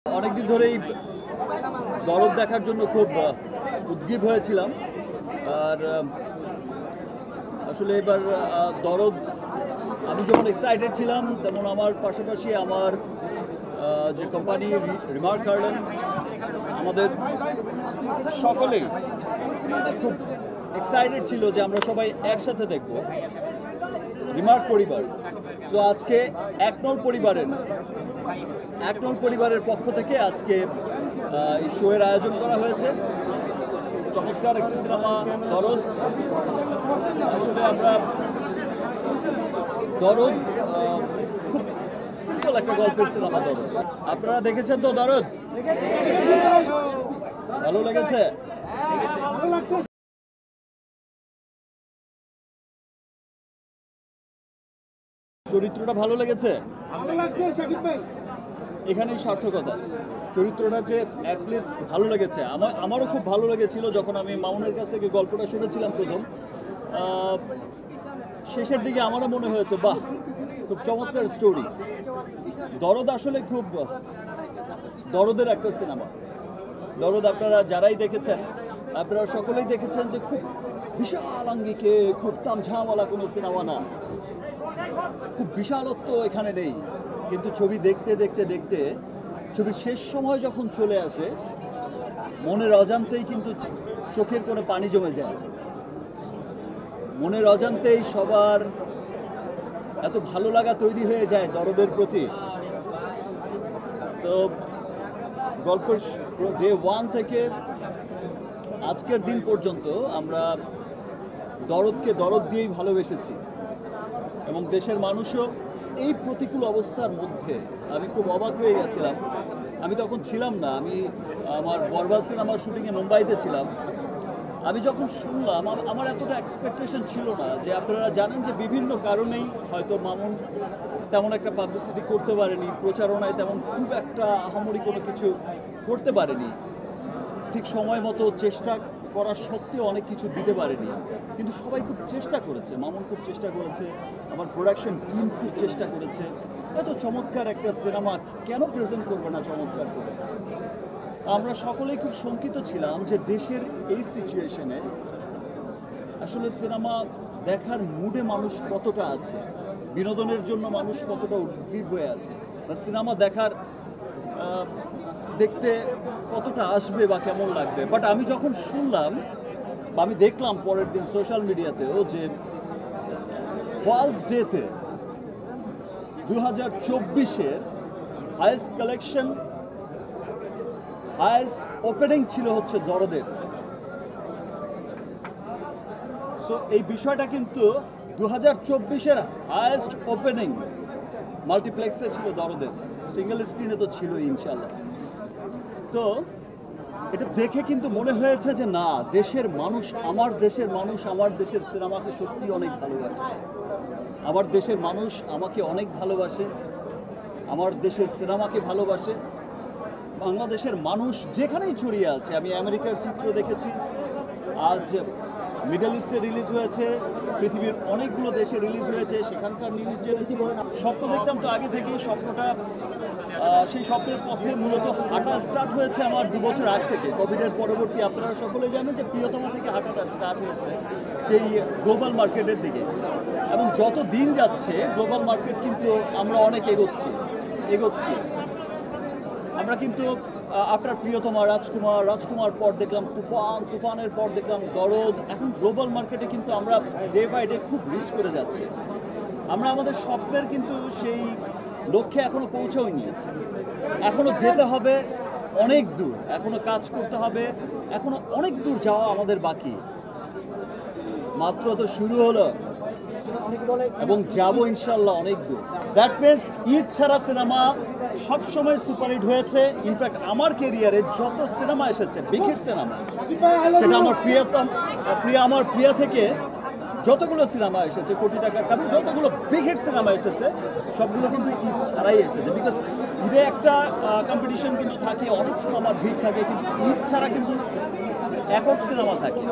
অনেকদিন ধরেই দরদ দেখার জন্য খুব উদ্গ্রীব হয়েছিলাম। আর আসলে এবার দরদ আমি যেমন এক্সাইটেড ছিলাম, তেমন আমার পাশাপাশি আমার যে কোম্পানি রিমার্ক গার্ডেন, আমাদের সকলেই খুব এক্সাইটেড ছিল যে আমরা সবাই একসাথে দেখব রিমার্ক পরিবার। সো আজকে একনল পরিবারের পক্ষ থেকে আজকে এই শোয়ের আয়োজন করা হয়েছে। চমৎকার একটি সিনেমা দরদ। আসলে আমরা দরদ খুব সিম্পল একটা গল্পের সিনেমা দরদ। আপনারা দেখেছেন তো দরদ? ভালো লেগেছে? চরিত্রটা ভালো লেগেছে? এখানেই সার্থকতা। চরিত্রটা যে অ্যাটলিস্ট ভালো লেগেছে, আমারও খুব ভালো লেগেছিল যখন আমি মামুনের কাছ থেকে গল্পটা শুনেছিলাম প্রথম। শেষের দিকে আমারও মনে হয়েছে বাহ, খুব চমৎকার স্টোরি। দরদ আসলে খুব দরদের একটা সিনেমা। দরদ আপনারা যারাই দেখেছেন, আপনারা সকলেই দেখেছেন যে খুব বিশাল আঙ্গিকে, খুব তামঝামওয়ালা কোনো সিনেমা না, খুব বিশালত্ব এখানে নেই। কিন্তু ছবি দেখতে দেখতে দেখতে ছবির শেষ সময় যখন চলে আসে, মনের অজান্তেই কিন্তু চোখের কোনো পানি জমে যায়। মনের অজান্তেই সবার এত ভালো লাগা তৈরি হয়ে যায় দরদের প্রতি। তো গল্পের ডে 1 থেকে আজকের দিন পর্যন্ত আমরা দরদকে দরদ দিয়েই ভালোবেসেছি। এবং দেশের মানুষও এই প্রতিকূল অবস্থার মধ্যে, আমি খুব অবাক হয়ে গেছিলাম। আমি তখন ছিলাম না, আমি আমার বরবাদ সিনেমার শুটিংয়ে মুম্বাইতে ছিলাম। আমি যখন শুনলাম, আমার এতটা এক্সপেকটেশন ছিল না। যে আপনারা জানেন যে বিভিন্ন কারণেই হয়তো মামুন তেমন একটা পাবলিসিটি করতে পারেনি, প্রচারণায় তেমন খুব একটা আহামরি কোনো কিছু করতে পারেনি, ঠিক সময় মতো চেষ্টা করা সত্ত্বেও অনেক কিছু দিতে পারেনি। কিন্তু সবাই খুব চেষ্টা করেছে, মামুন খুব চেষ্টা করেছে, আমার প্রোডাকশন টিম খুব চেষ্টা করেছে। এত চমৎকার একটা সিনেমা কেন প্রেজেন্ট করবে না চমৎকার করে? আমরা সকলেই খুব শঙ্কিত ছিলাম যে দেশের এই সিচুয়েশনে আসলে সিনেমা দেখার মুডে মানুষ কতটা আছে, বিনোদনের জন্য মানুষ কতটা উদ্গ্রীব হয়ে আছে, বা সিনেমা দেখতে কতটা আসবে বা কেমন লাগবে। বাট আমি যখন শুনলাম বা আমি দেখলাম পরের দিন সোশ্যাল মিডিয়াতেও যে ফার্স্ট ডেতে 2024-এর হাইয়েস্ট কালেকশন, হাইয়েস্ট ওপেনিং ছিল হচ্ছে দরদের। সো এই বিষয়টা কিন্তু 2024-এর হাইয়েস্ট ওপেনিং মাল্টিপ্লেক্সে ছিল দরদের, সিঙ্গেল স্ক্রিনে তো ছিল ইনশাল্লাহ। তো এটা দেখে কিন্তু মনে হয়েছে যে না, দেশের মানুষ, আমার দেশের সিনেমাকে সত্যি অনেক ভালোবাসে। আমার দেশের মানুষ আমাকে অনেক ভালোবাসে, আমার দেশের সিনেমাকে ভালোবাসে। বাংলাদেশের মানুষ যেখানেই ছড়িয়ে আছে, আমি আমেরিকার চিত্র দেখেছি, আজ মিডল ইস্টে রিলিজ হয়েছে, পৃথিবীর অনেকগুলো দেশে রিলিজ হয়েছে, সেখানকার নিউজ জেনেছি। স্বপ্ন দেখতাম তো আগে থেকেই, স্বপ্নটা সেই স্বপ্নের পথে মূলত হাঁটা স্টার্ট হয়েছে আমার 2 বছর আগ থেকে। কোভিডের পরবর্তী আপনারা সকলে জানেন যে প্রিয়তমা থেকে হাঁটাটা স্টার্ট হয়েছে সেই গ্লোবাল মার্কেটের দিকে। এবং যত দিন যাচ্ছে গ্লোবাল মার্কেট কিন্তু আমরা অনেক এগোচ্ছি। আমরা কিন্তু আফটার প্রিয়তমা, রাজকুমার পর দেখলাম তুফানের পর দেখলাম দরদ। এখন গ্লোবাল মার্কেটে কিন্তু আমরা ডে বাই ডে খুব রিচ করে যাচ্ছি। আমরা আমাদের স্বপ্নের কিন্তু সেই লক্ষ্যে এখনো পৌঁছাইনি, এখনো যেতে হবে অনেক দূর, এখনো কাজ করতে হবে, এখনো অনেক দূর যাওয়া আমাদের বাকি। মাত্র তো শুরু হলো এবং যাবো ইনশাল্লাহ অনেক দূর। দ্যাট মিনস ঈদ ছাড়া সিনেমা সবসময় সুপারহিট হয়েছে। ইনফ্যাক্ট আমার ক্যারিয়ারে যত সিনেমা এসেছে, বিগ হিট সিনেমা, সেটা আমার প্রিয়া থেকে যতগুলো সিনেমা এসেছে, কোটি টাকার কারণ যতগুলো বিগ হিট সিনেমা এসেছে, সবগুলো কিন্তু ঈদ ছাড়াই এসেছে। বিকজ ঈদে একটা কম্পিটিশন কিন্তু থাকে, অনেক সিনেমার ভিড় থাকে, কিন্তু ঈদ ছাড়া কিন্তু একক সিনেমা থাকে।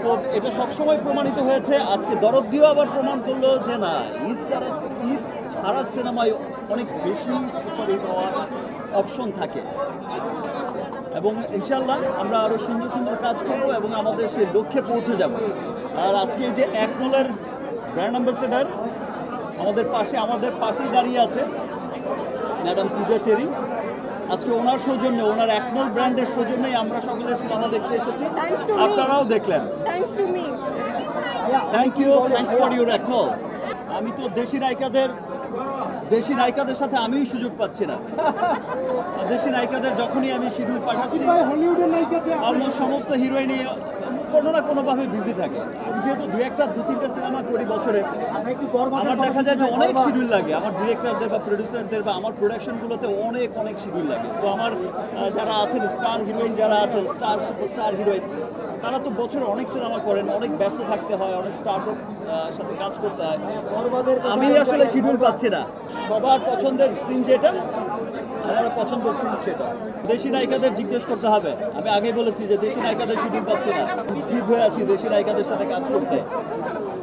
তো এটা সবসময় প্রমাণিত হয়েছে। আজকে দরদ দিয়েও আবার প্রমাণ করলো যে না, ঈদ ছাড়া সিনেমায় অনেক বেশি সুপারহিট হওয়া অপশন থাকে এবং ইনশাল্লাহ আমরা আরও সুন্দর সুন্দর কাজ করব এবং আমাদের সেই লক্ষ্যে পৌঁছে যাব। আর আজকে এই যে একনলের ব্র্যান্ড অ্যাম্বাসেডার আমাদের পাশেই দাঁড়িয়ে আছে ম্যাডাম পূজা চেরি। আজকে ওনার সৌজন্যে, ওনার একনল ব্র্যান্ডের সৌজন্যেই আমরা সকলে সিনেমা দেখতে এসেছি, আপনারাও দেখলেন। থ্যাংক ইউ ফর ইউর একনল। আমি তো দেশি নায়িকাদের সাথে আমিই সুযোগ পাচ্ছি না। দেশি নায়িকাদের যখনই আমি শিডিউল পাঠাচ্ছি, হলিউডের নায়িকা অলমোস্ট সমস্ত হিরোইনই কোনো না কোনোভাবে বিজি থাকে। যেহেতু দু তিনটা সিনেমা করি বছরে, আমার দেখা যায় যে অনেক শিডিউল লাগে। আমার ডিরেক্টরদের বা প্রডিউসারদের বা আমার প্রোডাকশনগুলোতে অনেক শিডিউল লাগে। তো আমার যারা আছেন স্টার হিরোইন, যারা আছেন সুপারস্টার হিরোইন, তারা তো বছরে অনেক সিনেমা করেন, অনেক ব্যস্ত থাকতে হয়, অনেক স্টারদের সাথে কাজ করতে হয়। আমি আসলে শিডিউল পাচ্ছি না। সবার পছন্দের সিন যেটা, আমার পছন্দের সিন সেটা। দেশি নায়িকাদের জিজ্ঞেস করতে হবে। আমি আগেই বলেছি যে দেশি নায়িকাদের শিডিউল পাচ্ছি না। ঠিক হয়ে আছি দেশি নায়িকাদের সাথে কাজ করতে।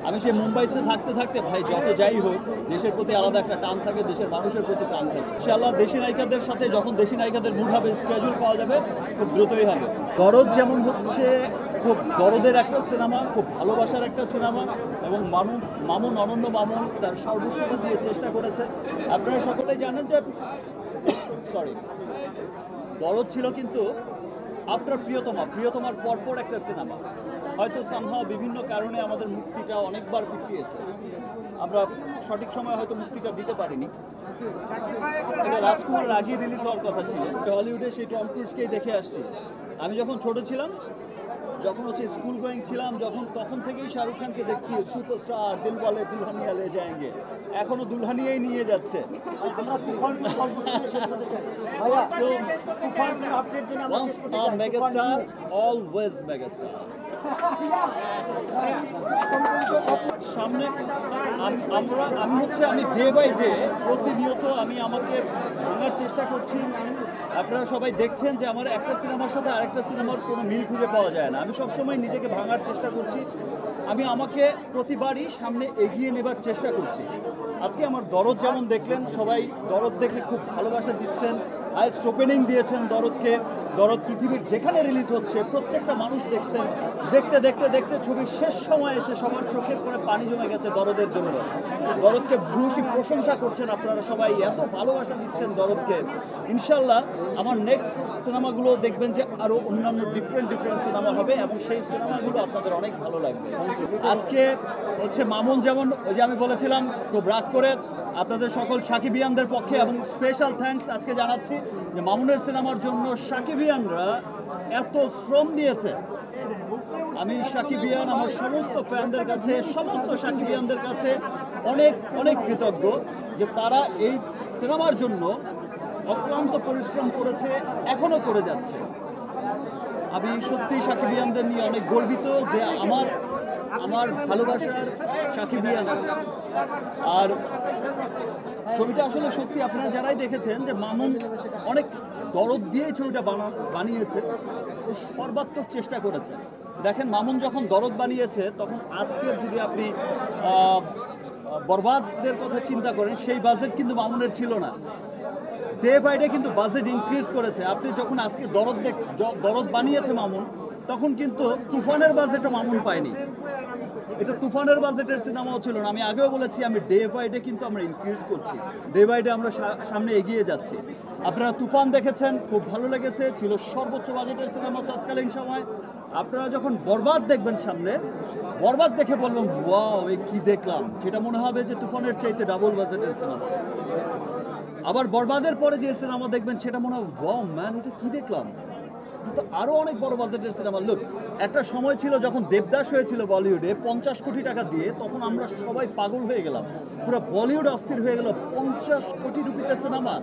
আমি সেই মুম্বাইতে থাকতে ভাই যত যাই হোক, দেশের প্রতি আলাদা একটা টান থাকে, দেশের মানুষের প্রতি টান থাকে। ইনশাআল্লাহ দেশি নায়িকাদের সাথে যখন দেশি নায়িকাদের মুড হবে, স্কেজুল পাওয়া যাবে, খুব দ্রুতই হবে। দরদ যেমন হচ্ছে খুব দরদের একটা সিনেমা, খুব ভালোবাসার একটা সিনেমা এবং অনন্য মামুন তার সর্বস্ব দিয়ে চেষ্টা করেছে। আপনারা সকলেই জানেন যে দরদ ছিল কিন্তু আফটার প্রিয়তমার পরপর একটা সিনেমা। হয়তো সামহাও বিভিন্ন কারণে আমাদের মুক্তিটা অনেকবার পিছিয়েছে, আমরা সঠিক সময় হয়তো মুক্তিটা দিতে পারিনি। এটা রাজকুমারের আগে রিলিজ হওয়ার কথা ছিল। হলিউডে সেই টম ক্রুজকেই দেখে আসছি। আমি যখন ছোট ছিলাম, যখন হচ্ছে স্কুল গোয়িং ছিলাম, তখন থেকেই শাহরুখ খানকে দেখছি সুপারস্টার, দিলওয়ালে দুলহানিয়া লে যায়েঙ্গে। এখনো দুলহানিয়াই নিয়ে যাচ্ছে। Once a megastar, always megastar. সামনে আমি ডে বাই ডে প্রতিনিয়ত আমি আমাকে ভাঙার চেষ্টা করছি। আপনারা সবাই দেখছেন যে আমার একটা সিনেমার সাথে আরেকটা সিনেমার কোনো মিল খুঁজে পাওয়া যায় না। আমি সবসময় নিজেকে ভাঙার চেষ্টা করছি। আমি আমাকে প্রতিবারই সামনে এগিয়ে নেবার চেষ্টা করছি। আজকে আমার দরদ যেমন দেখলেন, সবাই দরদ দেখে খুব ভালোবাসা দিচ্ছেন, হাইস্ট ওপেনিং দিয়েছেন দরদকে। দরদ পৃথিবীর যেখানে রিলিজ হচ্ছে প্রত্যেকটা মানুষ দেখছেন। দেখতে ছবির শেষ সময় এসে সবার চোখের করে পানি জমে গেছে দরদের জন্য। দরদকে ভূয়সী প্রশংসা করছেন আপনারা সবাই, এত ভালোবাসা দিচ্ছেন দরদকে। ইনশাল্লাহ আমার নেক্সট সিনেমাগুলো দেখবেন যে আরও অন্যান্য ডিফারেন্ট সিনেমা হবে এবং সেই সিনেমাগুলো আপনাদের অনেক ভালো লাগবে। আজকে হচ্ছে মামুন, যেমন ওই যে আমি বলেছিলাম খুব রাগ করে আপনাদের সকল সাকিবিয়ানদের পক্ষে এবং স্পেশাল থ্যাঙ্কস আজকে জানাচ্ছি যে মামুনের সিনেমার জন্য সাকিবিয়ানরা এত শ্রম দিয়েছে। আমি সাকিবিয়ান আমার সমস্ত ফ্যানদের কাছে, সমস্ত সাকিবিয়ানদের কাছে অনেক কৃতজ্ঞ যে তারা এই সিনেমার জন্য অক্লান্ত পরিশ্রম করেছে, এখনও করে যাচ্ছে। আমি সত্যি সাকিবিয়ানদের নিয়ে অনেক গর্বিত যে আমার ভালোবাসার সাকিবিয়ান আছে। আর ছবিটা আসলে সত্যি আপনারা যারাই দেখেছেন যে মামুন অনেক দরদ দিয়ে ছবিটা বানিয়েছে, সর্বাত্মক চেষ্টা করেছে। দেখেন মামুন যখন দরদ বানিয়েছে, তখন আজকের যদি আপনি বরবাদের কথা চিন্তা করেন, সেই বাজেট কিন্তু মামুনের ছিল না। ডে বাই ডে কিন্তু বাজেট ইনক্রিজ করেছে। আপনি যখন আজকে দরদ বানিয়েছে মামুন, তখন কিন্তু তুফানের বাজেটও মামুন পায়নি। এটা তুফানের বাজেটের সিনেমাও ছিল না। আমি আগেও বলেছি, আমি ডে বাই ডে কিন্তু আমরা ইনক্রিজ করছি, ডে বাই ডে আমরা সামনে এগিয়ে যাচ্ছি। আপনারা তুফান দেখেছেন, খুব ভালো লেগেছে, ছিল সর্বোচ্চ বাজেটের সিনেমা তৎকালীন সময়। আপনারা যখন বরবাদ দেখবেন সামনে, বরবাদ দেখে বলবেন ওয়াও এ কি দেখলাম, সেটা মনে হবে যে তুফানের চাইতে ডাবল বাজেটের সিনেমা। আবার বরবাদের পরে যে সিনেমা দেখবেন সেটা মনে হবে ওয়াও ম্যান এটা কি দেখলাম, তো আরও অনেক বড় বাজেটের সিনেমা। লুক, একটা সময় ছিল যখন দেবদাস হয়েছিল বলিউডে 50 কোটি টাকা দিয়ে, তখন আমরা সবাই পাগল হয়ে গেলাম, পুরো বলিউড অস্থির হয়ে গেল। 50 কোটি রুপিতে সিনেমা,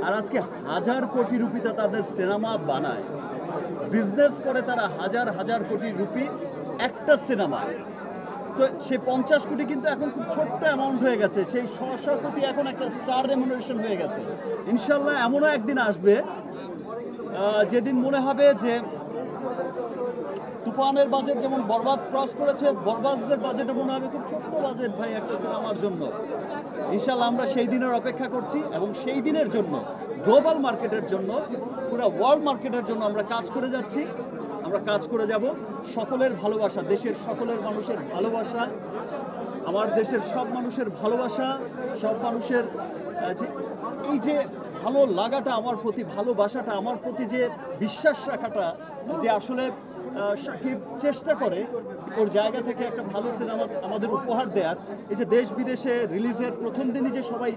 আর আজকে 1000 কোটি রুপিতে তাদের সিনেমা বানায়, বিজনেস করে তারা হাজার কোটি রুপি একটা সিনেমা। তো সেই 50 কোটি কিন্তু এখন খুব ছোট্ট অ্যামাউন্ট হয়ে গেছে, সেই 100 কোটি এখন একটা স্টার রেমুনারেশন হয়ে গেছে। ইনশাল্লাহ এমনও একদিন আসবে যেদিন মনে হবে যে তুফানের বাজেট যেমন বরবাদ ক্রস করেছে, বরবাদের বাজেটও মনে হবে খুব ছোট্ট বাজেট ভাই একটা সিনেমার জন্য। ইনশাল্লাহ আমরা সেই দিনের অপেক্ষা করছি এবং সেই দিনের জন্য গ্লোবাল মার্কেটের জন্য পুরো ওয়ার্ল্ড মার্কেটের জন্য আমরা কাজ করে যাচ্ছি, আমরা কাজ করে যাব। সকলের ভালোবাসা, দেশের সকলের মানুষের ভালোবাসা, আমার দেশের সব মানুষের ভালোবাসা, সব মানুষের এই যে ভালো লাগাটা আমার প্রতি, ভালোবাসাটা আমার প্রতি, যে বিশ্বাস রাখাটা, যে আসলে সাকিব চেষ্টা করে ওর জায়গা থেকে একটা ভালো সিনেমা আমাদের উপহার দেওয়ার, এই যে দেশ বিদেশে রিলিজের প্রথম দিনই যে সবাই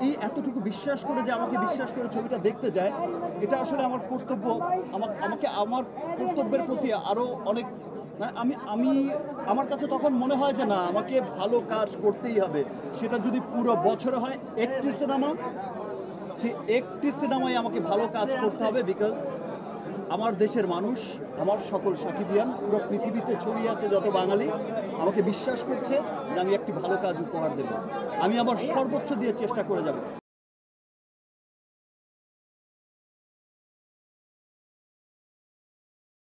এই এতটুকু বিশ্বাস করে, যে আমাকে বিশ্বাস করে ছবিটা দেখতে যায়, এটা আসলে আমার কর্তব্য। আমাকে আমার কর্তব্যের প্রতি আরও অনেক, মানে আমার কাছে তখন মনে হয় যে না, আমাকে ভালো কাজ করতেই হবে। সেটা যদি পুরো বছরে হয় একটি সিনেমা, সেই একটি সিনেমায় আমাকে ভালো কাজ করতে হবে। বিকজ আমার দেশের মানুষ, আমার সকল সাকিবিয়ান পুরো পৃথিবীতে ছড়িয়ে আছে যত বাঙালি, আমাকে বিশ্বাস করছে যে আমি একটি ভালো কাজ উপহার দেব। আমি আমার সর্বোচ্চ দিয়ে চেষ্টা করে যাব।